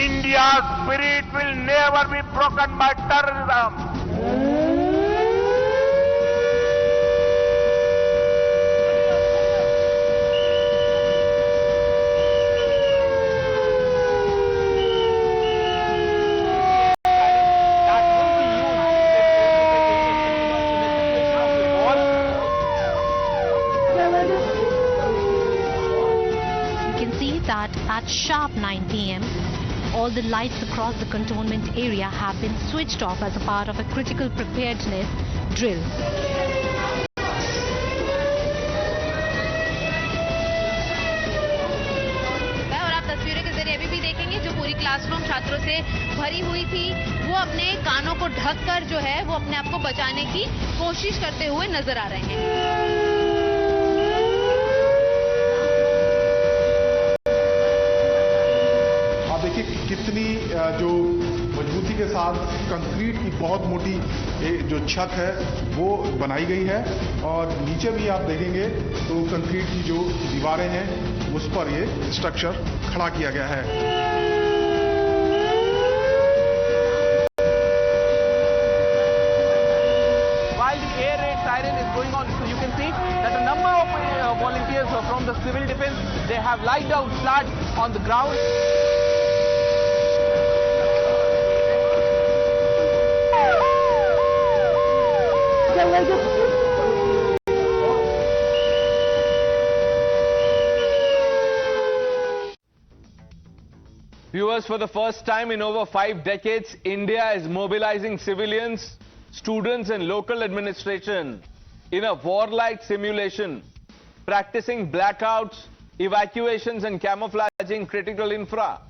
India's spirit will never be broken by terrorism. At sharp 9 p.m., all the lights across the cantonment area have been switched off as a part of a critical preparedness drill. और आप तस्वीरों के जरिए अभी भी देखेंगे जो पूरी क्लासरूम छात्रों से भरी हुई थी, वो अपने कानों को ढककर जो है वो अपने आप को बचाने की कोशिश करते हुए नजर आ रहे हैं। देखिए कितनी जो मजबूती के साथ कंक्रीट की बहुत मोटी जो छत है वो बनाई गई है और नीचे भी आप देखेंगे तो कंक्रीट की जो दीवारें हैं उस पर ये स्ट्रक्चर खड़ा किया गया है। Siren is going on, so you can see that a number of volunteers from the civil defense, they have light down flat on the ground. Viewers, for the first time in over 5 decades, India is mobilizing civilians, students and local administration in a warlike simulation, practicing blackouts, evacuations and camouflaging critical infra.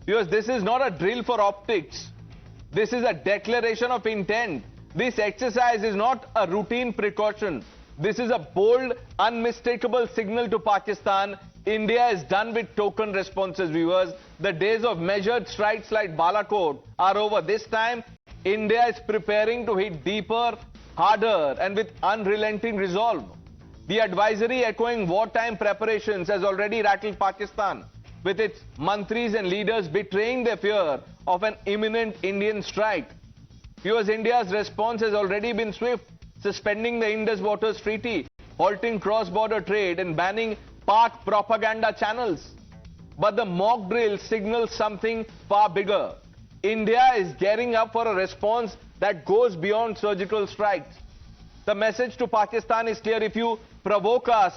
Viewers, this is not a drill for optics. This is a declaration of intent. This exercise is not a routine precaution. This is a bold, unmistakable signal to Pakistan. India is done with token responses, viewers. The days of measured strikes like Balakot are over. This time, India is preparing to hit deeper, harder and with unrelenting resolve. The advisory echoing wartime preparations has already rattled Pakistan, with its mantris and leaders betraying their fear of an imminent Indian strike. Viewers, India's response has already been swift, suspending the Indus Waters Treaty, halting cross-border trade and banning Pak propaganda channels. But the mock drill signals something far bigger. India is gearing up for a response that goes beyond surgical strikes. The message to Pakistan is clear: if you provoke us,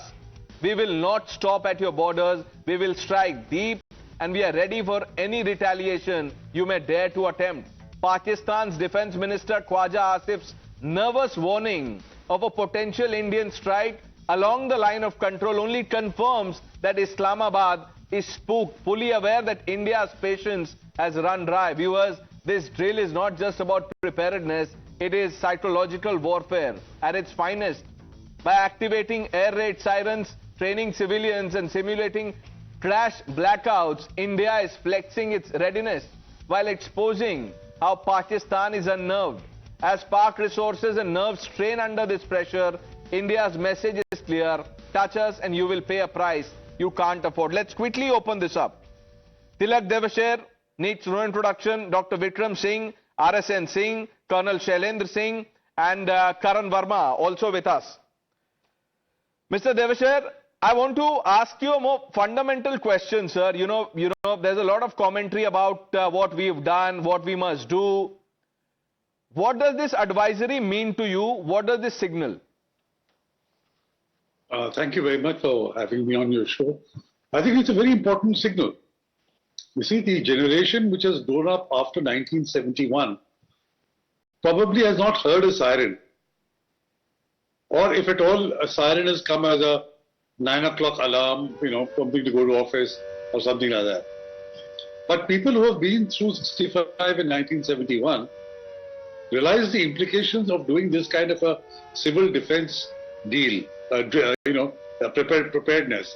we will not stop at your borders. We will strike deep and we are ready for any retaliation you may dare to attempt. Pakistan's Defense Minister Khwaja Asif's nervous warning of a potential Indian strike along the line of control only confirms that Islamabad is spooked, fully aware that India's patience has run dry. Viewers, this drill is not just about preparedness, it is psychological warfare at its finest. By activating air raid sirens, training civilians and simulating crash blackouts, India is flexing its readiness while exposing how Pakistan is unnerved. As Pak resources and nerves strain under this pressure, India's message is clear: touch us and you will pay a price you can't afford. Let's quickly open this up. Tilak Devasher needs no introduction. Dr. Vikram Singh, RSN Singh, Colonel Shailendra Singh and Karan Verma also with us. Mr. Devasher, I want to ask you a more fundamental question, sir. You know, there's a lot of commentary about what we've done, what we must do. What does this advisory mean to you? What does this signal? Thank you very much for having me on your show. I think it's a very important signal. You see, the generation which has grown up after 1971 probably has not heard a siren. Or if at all, a siren has come as a 9 o'clock alarm, something to go to office or something like that. But people who have been through 65 in 1971 realize the implications of doing this kind of a civil defense deal, preparedness.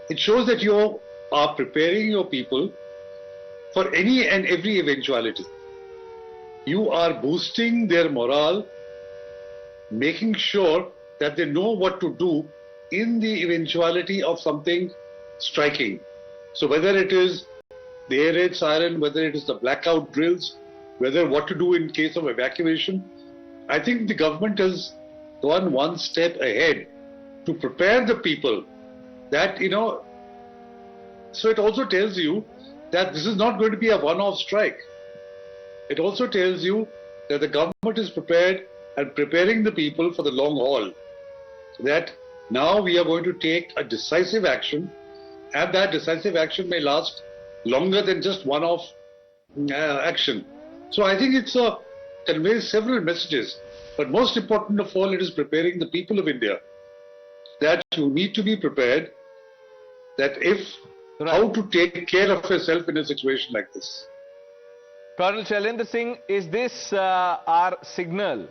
It shows that you are preparing your people for any and every eventuality. You are boosting their morale, making sure that they know what to do in the eventuality of something striking. So whether it is the air raid siren, whether it is the blackout drills, whether what to do in case of evacuation. I think the government has gone one step ahead to prepare the people that, so it also tells you that this is not going to be a one-off strike. It also tells you that the government is prepared and preparing the people for the long haul. That now we are going to take a decisive action, and that decisive action may last longer than just one-off action. So I think it conveys several messages, but most important of all, it is preparing the people of India that you need to be prepared, that how to take care of yourself in a situation like this. Colonel Shailendra Singh, is this our signal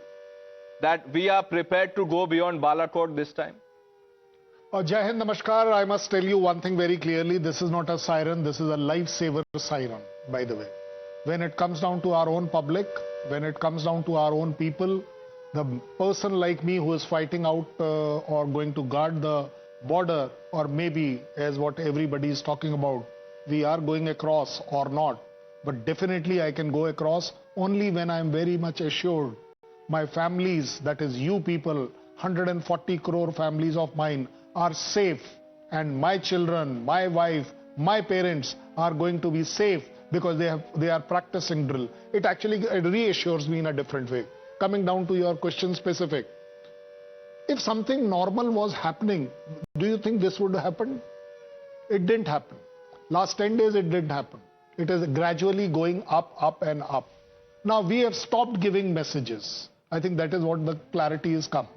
that we are prepared to go beyond Balakot this time? Jai Hind, Namaskar. I must tell you one thing very clearly. This is not a siren. This is a lifesaver siren, by the way. When it comes down to our own public, when it comes down to our own people, the person like me who is fighting out or going to guard the border, or maybe as what everybody is talking about, we are going across or not. But definitely I can go across only when I am very much assured my families, that is you people, 140 crore families of mine, are safe, and my children, my wife, my parents are going to be safe because they are practicing drill. It actually reassures me in a different way. Coming down to your question specific, if something normal was happening, do you think this would happen? It didn't happen. Last 10 days it didn't happen. It is gradually going up and up. Now we have stopped giving messages. I think that is what the clarity is come.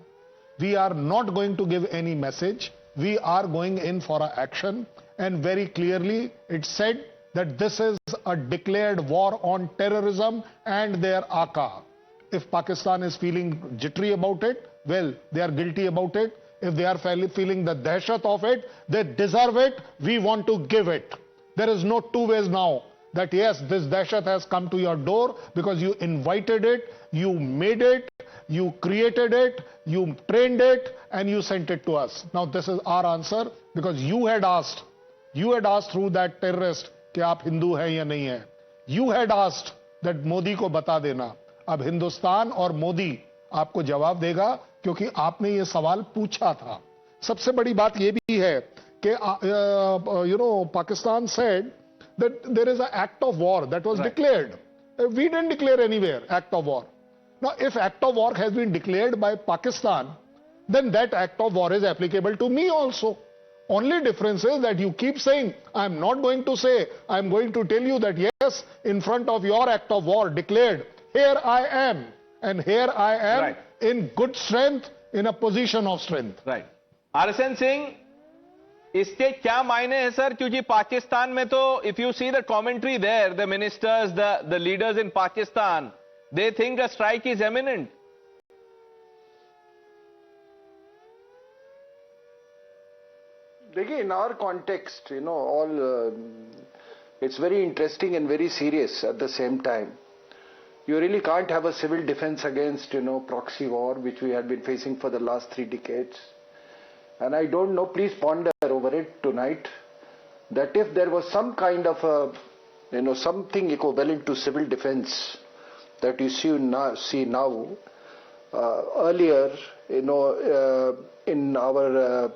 We are not going to give any message. We are going in for an action, and very clearly it said that this is a declared war on terrorism and their Aka. If Pakistan is feeling jittery about it, well, they are guilty about it. If they are feeling the dahshat of it, they deserve it. We want to give it. There is no two ways now that yes, this dahshat has come to your door because you invited it, you made it, you created it, you trained it, and you sent it to us. Now this is our answer, because you had asked through that terrorist कि आप हिंदू हैं या नहीं हैं. You had asked that Modi को बता देना. अब हिंदुस्तान और मोदी आपको जवाब देगा, क्योंकि आपने ये सवाल पूछा था. सबसे बड़ी बात ये भी है कि Pakistan said that there is an act of war that was declared. We didn't declare anywhere act of war. Now, if act of war has been declared by Pakistan, then that act of war is applicable to me also. Only difference is that you keep saying, I'm not going to say, I'm going to tell you that yes, in front of your act of war declared, here I am, and here I am in good strength, in a position of strength. Right. RSN Singh, इसके क्या मायने हैं sir? क्योंकि पाकिस्तान में तो, if you see the commentary there, the ministers, the leaders in Pakistan, they think a strike is imminent. Again, in our context, it's very interesting and very serious at the same time. You really can't have a civil defense against, proxy war, which we have been facing for the last 3 decades. And I don't know, please ponder over it tonight, that if there was some kind of a, something equivalent to civil defense that you see now, earlier, in our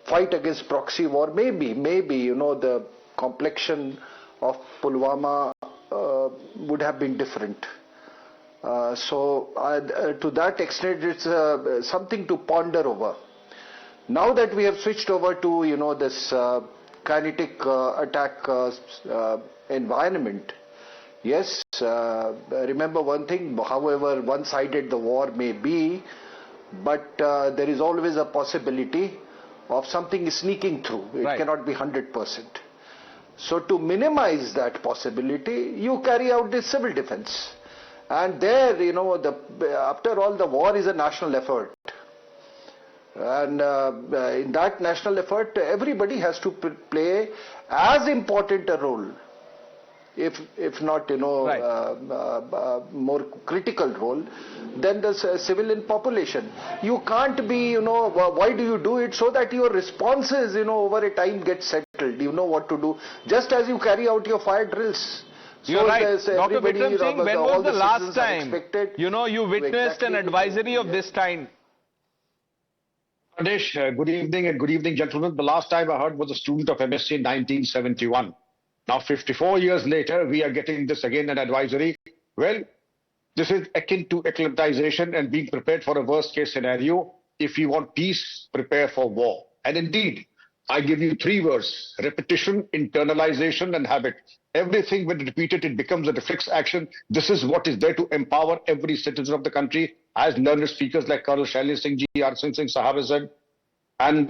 fight against proxy war, maybe, the complexion of Pulwama would have been different. So to that extent, it's something to ponder over. Now that we have switched over to, this kinetic attack environment, yes, remember one thing, however one-sided the war may be, but there is always a possibility of something sneaking through. It cannot be 100%. So to minimize that possibility, you carry out this civil defense. And there, after all, the war is a national effort. And in that national effort, everybody has to play as important a role if not, Right. more critical role than the civilian population. You can't be, why do you do it? So that your responses, over a time get settled. You know what to do. Just as you carry out your fire drills. You're right. Dr. Everybody, Vikram Singh, when was the last time, you witnessed an advisory of this kind? Pranesh, good evening and good evening, gentlemen. The last time I heard was a student of MSc in 1971. Now, 54 years later, we are getting this again, an advisory. Well, this is akin to acclimatization and being prepared for a worst case scenario. If you want peace, prepare for war. And indeed, I give you 3 words: repetition, internalization, and habit. Everything when repeated, it becomes a reflex action. This is what is there to empower every citizen of the country, as learned speakers like Colonel Shailendra Singh Ji, Arsene Singh Sahab has said, and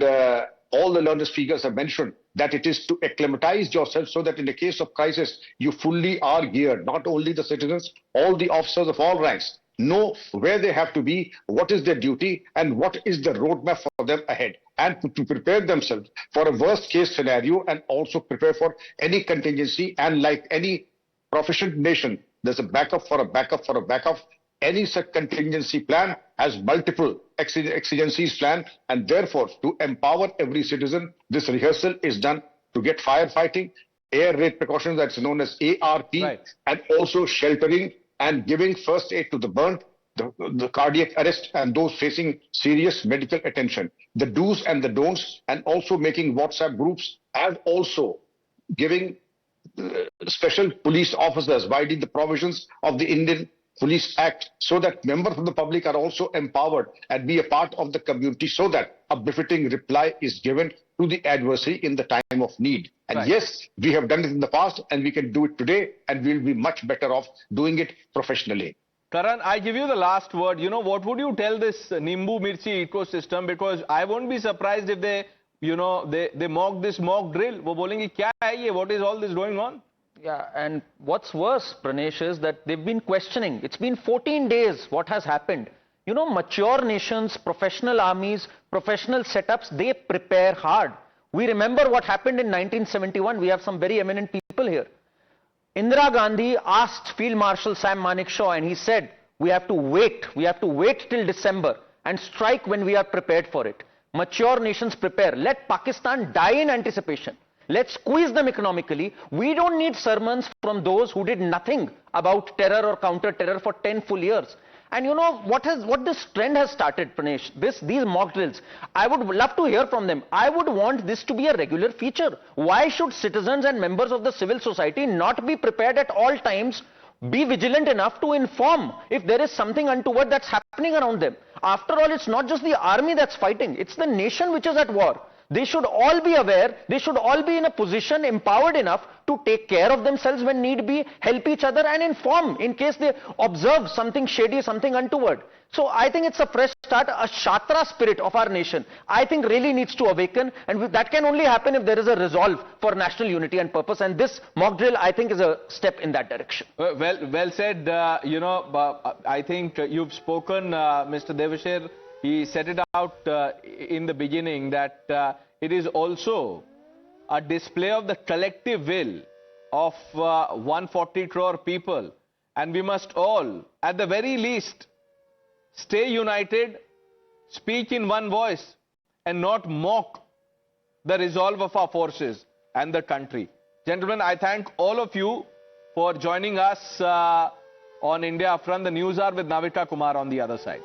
all the learned speakers have mentioned that it is to acclimatize yourself so that in the case of crisis, you fully are geared. Not only the citizens, all the officers of all ranks know where they have to be, what is their duty, and what is the roadmap for them ahead, and to prepare themselves for a worst case scenario and also prepare for any contingency. And like any proficient nation, there's a backup for a backup for a backup. Any such contingency plan has multiple exigencies planned, and therefore to empower every citizen, this rehearsal is done to get firefighting, air raid precautions, that's known as ARP, right, and also sheltering and giving first aid to the burnt, the cardiac arrest, and those facing serious medical attention. The do's and the don'ts, and also making WhatsApp groups, and also giving special police officers writing the provisions of the Indian Police Act, so that members of the public are also empowered and be a part of the community, so that a befitting reply is given to the adversary in the time of need. And right, yes, we have done it in the past and we can do it today, and we'll be much better off doing it professionally. Karan, I give you the last word. What would you tell this Nimbu Mirchi ecosystem? Because I won't be surprised if they, they mock this mock drill. Wo bolenge, kya hai ye? What is all this going on? Yeah, and what's worse, Pranesh, is that they've been questioning. It's been 14 days what has happened. Mature nations, professional armies, professional setups, they prepare hard. We remember what happened in 1971. We have some very eminent people here. Indira Gandhi asked Field Marshal Sam Manekshaw, and he said, we have to wait. We have to wait till December and strike when we are prepared for it. Mature nations prepare. Let Pakistan die in anticipation. Let's squeeze them economically. We don't need sermons from those who did nothing about terror or counter-terror for 10 full years. And what this trend has started, Pranesh, these mock drills, I would love to hear from them. I would want this to be a regular feature. Why should citizens and members of the civil society not be prepared at all times, be vigilant enough to inform if there is something untoward that's happening around them? After all, it's not just the army that's fighting, it's the nation which is at war. They should all be aware, they should all be in a position, empowered enough to take care of themselves when need be, help each other and inform in case they observe something shady, something untoward. So I think it's a fresh start. A Shatra spirit of our nation, I think, really needs to awaken, and that can only happen if there is a resolve for national unity and purpose, and this mock drill, I think, is a step in that direction. Well said. I think you've spoken, Mr. Devashir. He set it out in the beginning that it is also a display of the collective will of 140 crore people, and we must all, at the very least, stay united, speak in one voice, and not mock the resolve of our forces and the country. Gentlemen, I thank all of you for joining us on India Upfront. The news are with Navika Kumar on the other side.